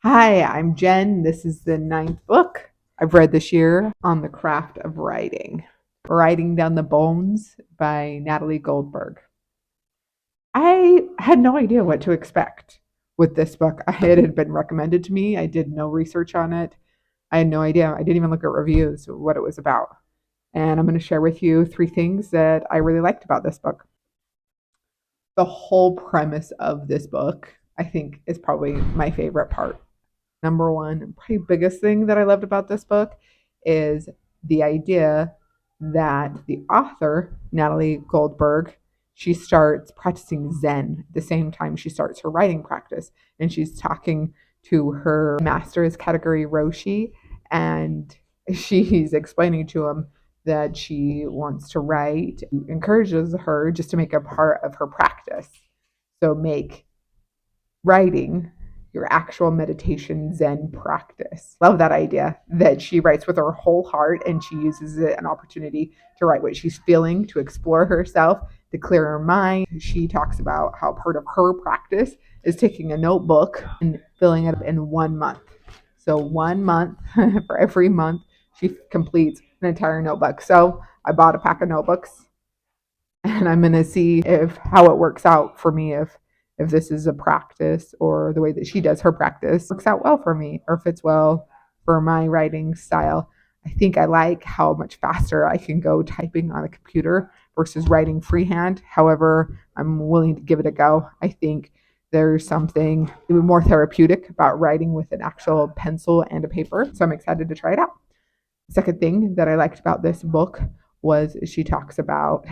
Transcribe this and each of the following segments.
Hi, I'm Jen. This is the ninth book I've read this year on the craft of writing. Writing Down the Bones by Natalie Goldberg. I had no idea what to expect with this book. It had been recommended to me. I did no research on it. I had no idea. I didn't even look at reviews, what it was about. And I'm going to share with you three things that I really liked about this book. The whole premise of this book, I think, is probably my favorite part. Number one, probably biggest thing that I loved about this book is the idea that the author, Natalie Goldberg, she starts practicing Zen at the same time she starts her writing practice. And she's talking to her master's category Roshi, and she's explaining to him that she wants to write, encourages her just to make a part of her practice. So make writing your actual meditation Zen practice. Love that idea that she writes with her whole heart and she uses it an opportunity to write what she's feeling, to explore herself, to clear her mind. She talks about how part of her practice is taking a notebook and filling it up in 1 month. So 1 month for every month, she completes an entire notebook. So I bought a pack of notebooks and I'm going to see if how it works out for me, if this is a practice or the way that she does her practice works out well for me or fits well for my writing style. I think I like how much faster I can go typing on a computer versus writing freehand. However, I'm willing to give it a go. I think there's something even more therapeutic about writing with an actual pencil and a paper. So I'm excited to try it out. Second thing that I liked about this book was she talks about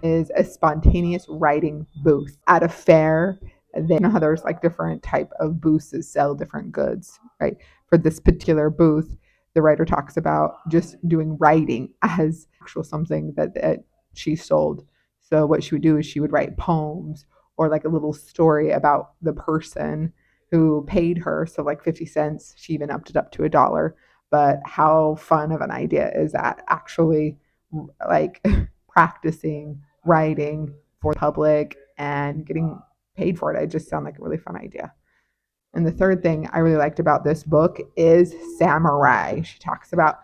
is a spontaneous writing booth at a fair. They know how there's like different type of booths that sell different goods, right? For this particular booth, the writer talks about just doing writing as actual something that she sold. So what she would do is she would write poems or like a little story about the person who paid her. So like 50 cents, she even upped it up to $1. But how fun of an idea is that actually like practicing writing for the public and getting paid for it? It just sounds like a really fun idea. And the third thing I really liked about this book is samurai. She talks about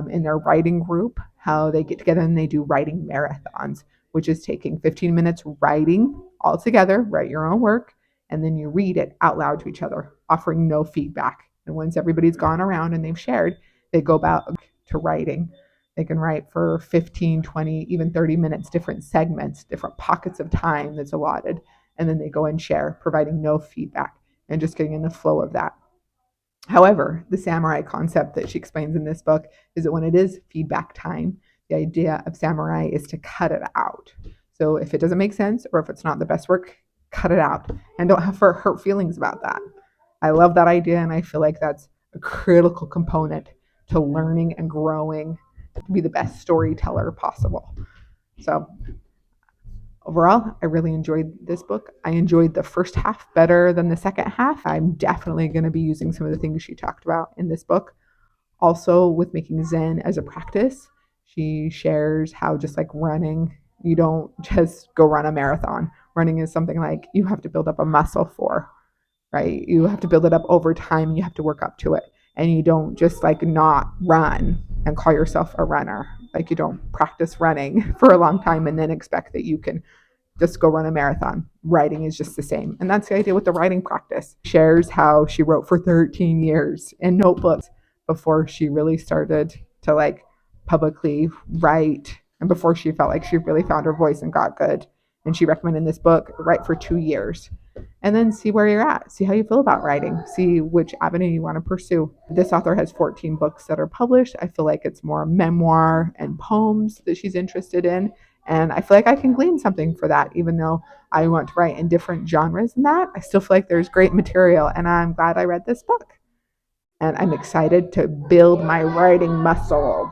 in their writing group how they get together and they do writing marathons, which is taking 15 minutes writing all together, write your own work, and then you read it out loud to each other, offering no feedback. And once everybody's gone around and they've shared, they go back to writing. They can write for 15, 20, even 30 minutes, different segments, different pockets of time that's allotted. And then they go and share, providing no feedback and just getting in the flow of that. However, the samurai concept that she explains in this book is that when it is feedback time, the idea of samurai is to cut it out. So if it doesn't make sense or if it's not the best work, cut it out and don't have hurt feelings about that. I love that idea and I feel like that's a critical component to learning and growing to be the best storyteller possible. So overall, I really enjoyed this book. I enjoyed the first half better than the second half. I'm definitely going to be using some of the things she talked about in this book. Also, with making Zen as a practice, she shares how just like running, you don't just go run a marathon. Running is something like you have to build up a muscle for, right? You have to build it up over time and you have to work up to it. And you don't just like not run and call yourself a runner. Like you don't practice running for a long time and then expect that you can just go run a marathon. Writing is just the same. And that's the idea with the writing practice. She shares how she wrote for 13 years in notebooks before she really started to like publicly write and before she felt like she really found her voice and got good. And she recommended this book, write for 2 years and then see where you're at. See how you feel about writing. See which avenue you want to pursue. This author has 14 books that are published. I feel like it's more memoir and poems that she's interested in. And I feel like I can glean something for that, even though I want to write in different genres than that. I still feel like there's great material, and I'm glad I read this book. And I'm excited to build my writing muscle.